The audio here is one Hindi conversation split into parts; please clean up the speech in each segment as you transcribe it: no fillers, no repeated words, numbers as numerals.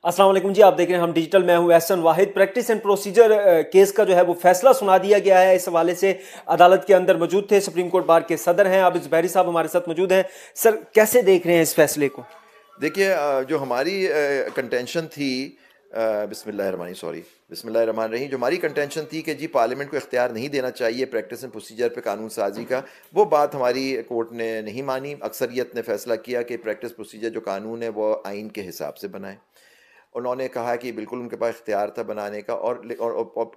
अस्सलाम वालेकुम जी, आप देख रहे हैं हम डिजिटल। मैं हूं एहसन वाहिद। प्रैक्टिस एंड प्रोसीजर केस का जो है वो फैसला सुना दिया गया है। इस हवाले से अदालत के अंदर मौजूद थे सुप्रीम कोर्ट बार के सदर हैं आबिद ज़ुबैरी साहब हमारे साथ मौजूद हैं। सर, कैसे देख रहे हैं इस फैसले को? देखिए, जो हमारी कंटेंशन थी, बिस्मिल्लाहिर्रहमानिर्रहीम, जो हमारी कंटेंशन थी कि जी पार्लियामेंट को इख्तियार नहीं देना चाहिए प्रैक्टिस एंड प्रोसीजर पे कानून साजी का, वो बात हमारी कोर्ट ने नहीं मानी। अक्सरियत ने फैसला किया कि प्रैक्टिस प्रोसीजर जो कानून है वो आइन के हिसाब से बनाए। उन्होंने कहा कि बिल्कुल उनके पास इख्तियार था बनाने का, और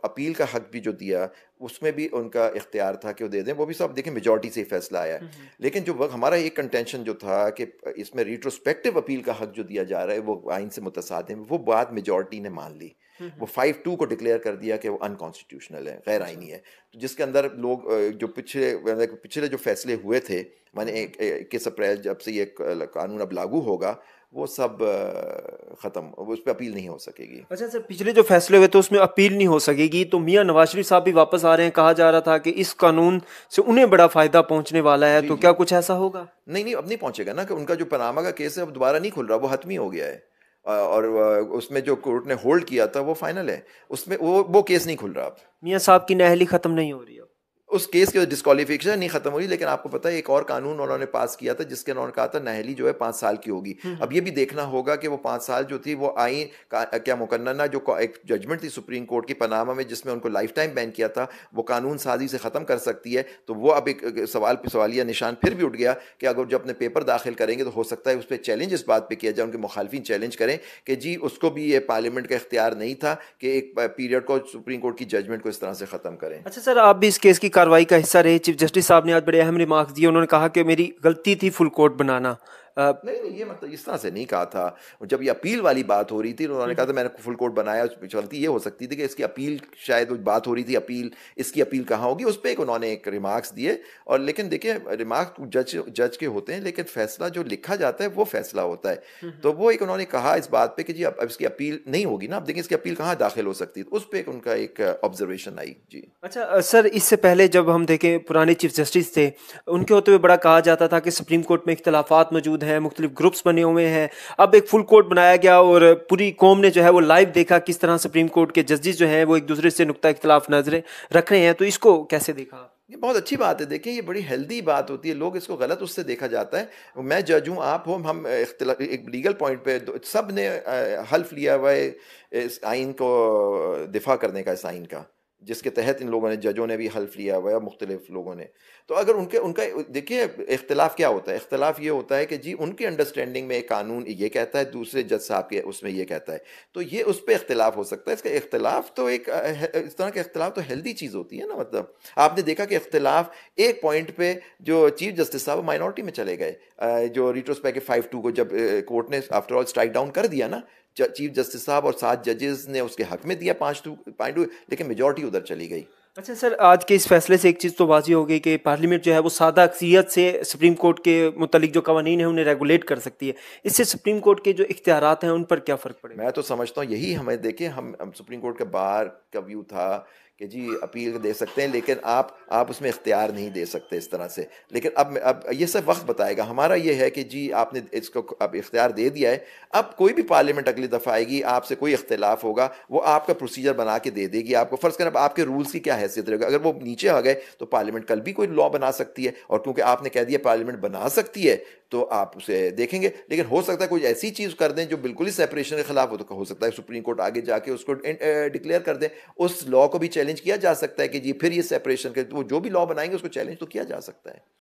अपील का हक भी जो दिया उसमें भी उनका इख्तियार था कि वो दे दें। वो भी सब देखें, मेजॉरिटी से ही फैसला आया है। लेकिन जो वक्त हमारा एक कंटेंशन जो था कि इसमें रिट्रोस्पेक्टिव अपील का हक जो दिया जा रहा है वो आइन से मुतसादिम, वो बात मेजॉरिटी ने मान ली। वो 5-2 को डिक्लेयर कर दिया कि वो अनकॉन्स्टिट्यूशनल है, गैर आइनी है। तो जिसके अंदर लोग जो पिछले जो फैसले हुए थे, माने 21 अप्रैल जब से ये कानून अब लागू होगा, वो सब ख़त्म, उस पर अपील नहीं हो सकेगी। अच्छा सर, पिछले जो फैसले हुए थे उसमें अपील नहीं हो सकेगी, तो मियां नवाज शरीफ साहब भी वापस आ रहे हैं। कहा जा रहा था कि इस कानून से उन्हें बड़ा फायदा पहुंचने वाला है, जी तो जी। क्या कुछ ऐसा होगा? नहीं नहीं, अब नहीं पहुंचेगा ना, कि उनका जो पनामा का केस है अब दोबारा नहीं खुल रहा, वो हतमी हो गया है। और उसमें जो कोर्ट ने होल्ड किया था वो फाइनल है। उसमें वो केस नहीं खुल रहा अब। मियां साहब की नाअहली खत्म नहीं हो रही अब? उस केस की डिस्क्वालिफिकेशन नहीं खत्म हुई, लेकिन आपको पता है एक और कानून उन्होंने पास किया था जिसके उन्होंने कहा था नाअहली जो है 5 साल की होगी। अब ये भी देखना होगा कि वो 5 साल जो थी वो आइन क्या मुकन्ना जो एक जजमेंट थी सुप्रीम कोर्ट की पनामा में जिसमें उनको लाइफ टाइम बैन किया था, वो कानून साजी से ख़त्म कर सकती है। तो वो अब एक सवालिया निशान फिर भी उठ गया कि अगर जब अपने पेपर दाखिल करेंगे तो हो सकता है उस पर चैलेंज इस बात पर किया जाए, उनके मुखालफिन चैलेंज करें कि जी उसको भी ये पार्लियामेंट का इख्तियार नहीं था कि एक पीरियड को सुप्रीम कोर्ट की जजमेंट को इस तरह से ख़त्म करें। अच्छा सर, आप भी इस केस की कार्रवाई का हिस्सा रहे। चीफ जस्टिस साहब ने आज बड़े अहम रिमार्क्स दिए। उन्होंने कहा कि मेरी गलती थी फुल कोर्ट बनाना। नहीं नहीं, ये मतलब इस तरह से नहीं कहा था। जब ये अपील वाली बात हो रही थी उन्होंने कहा था मैंने फुल कोर्ट बनाया, उस पर गलती ये हो सकती थी कि इसकी अपील, शायद वो बात हो रही थी अपील, इसकी अपील कहाँ होगी, उस पर एक उन्होंने एक रिमार्क्स दिए। और लेकिन देखिए, रिमार्क्स जज के होते हैं, लेकिन फैसला जो लिखा जाता है वो फैसला होता है। तो वो एक उन्होंने कहा इस बात पे कि जी अब इसकी अपील नहीं होगी ना, अब देखिए इसकी अपील कहाँ दाखिल हो सकती है, तो उस पर एक उनका एक ऑब्जर्वेशन आई जी। अच्छा सर, इससे पहले जब हम देखें पुराने चीफ जस्टिस थे, उनके होते हुए बड़ा कहा जाता था कि सुप्रीम कोर्ट में इख्तलाफात मौजूद हैं, मुख्तलिफ ग्रुप्स बने हुए हैं। अब एक फुल कोर्ट बनाया गया और पूरी कौम ने जो है वो लाइव देखा किस तरह सुप्रीम कोर्ट के जजेस जो हैं वो एक दूसरे से नुक्ता इख्तलाफ नजरें रख रहे हैं। तो इसको कैसे देखा? ये बहुत अच्छी बात है। देखिए, ये बड़ी हेल्दी बात होती है, लोग इसको गलत उससे देखा जाता है। मैं जज हूँ, आप हो, हम एक लीगल पॉइंट पे सब ने हल्फ लिया हुआ है इस आइन को दिफा करने का, इस आइन का जिसके तहत इन लोगों ने, जजों ने भी हल्फ लिया हुआ है, मुख्तलिफ लोगों ने। तो अगर उनके उनका देखिए, इख्तलाफ क्या होता है? इख्तलाफ ये होता है कि जी उनकी अंडरस्टैंडिंग में एक कानून ये कहता है, दूसरे जज साहब के उसमें ये कहता है। तो ये उस पर इख्तलाफ हो सकता है। इसका इख्तलाफ तो एक इस तरह का इख्तलाफ तो हेल्दी चीज़ होती है ना। मतलब आपने देखा कि इख्तलाफ एक पॉइंट पे जो चीफ जस्टिस साहब माइनॉरिटी में चले गए, जो रिट्रोस्पेक्टिव 5-2 को जब कोर्ट ने आफ्टर ऑल स्ट्राइक डाउन कर दिया ना, चीफ जस्टिस साहब और 7 जजेस ने उसके हक में दिया 5-2, लेकिन मेजॉरिटी उधर चली गई। अच्छा सर, आज के इस फैसले से एक चीज़ तो वाज़ी हो गई कि पार्लियामेंट जो है वो सादा अक्सरियत से सुप्रीम कोर्ट के मुतालिक जो कवानीन है उन्हें रेगुलेट कर सकती है। इससे सुप्रीम कोर्ट के जो इख्तियारात हैं उन पर क्या फ़र्क पड़ेगा? मैं तो समझता हूँ यही हमें देखें, हम सुप्रीम कोर्ट के बार का व्यू था कि जी अपील दे सकते हैं, लेकिन आप उसमें इख्तियार नहीं दे सकते इस तरह से। लेकिन अब ये सब वक्त बताएगा। हमारा ये है कि जी आपने इसको अब इख्तियार दे दिया है, अब कोई भी पार्लियामेंट अगली दफ़ा आएगी, आपसे कोई इख्तिलाफ होगा, वो आपका प्रोसीजर बना के दे देगी आपको। फ़र्ज़ करें अब आपके रूल्स की क्या हैसियत रहेगा, अगर वो नीचे आ गए तो पार्लियामेंट कल भी कोई लॉ बना सकती है, और क्योंकि आपने कह दिया पार्लियामेंट बना सकती है तो आप उसे देखेंगे। लेकिन हो सकता है कोई ऐसी चीज़ कर दें जो बिल्कुल ही सेपरेशन के खिलाफ हो, तो हो सकता है सुप्रीम कोर्ट आगे जाके उसको डिक्लेयर कर दें। उस लॉ को भी चैलेंज किया जा सकता है कि जी फिर ये सेपरेशन के, वो जो भी लॉ बनाएंगे उसको चैलेंज तो किया जा सकता है।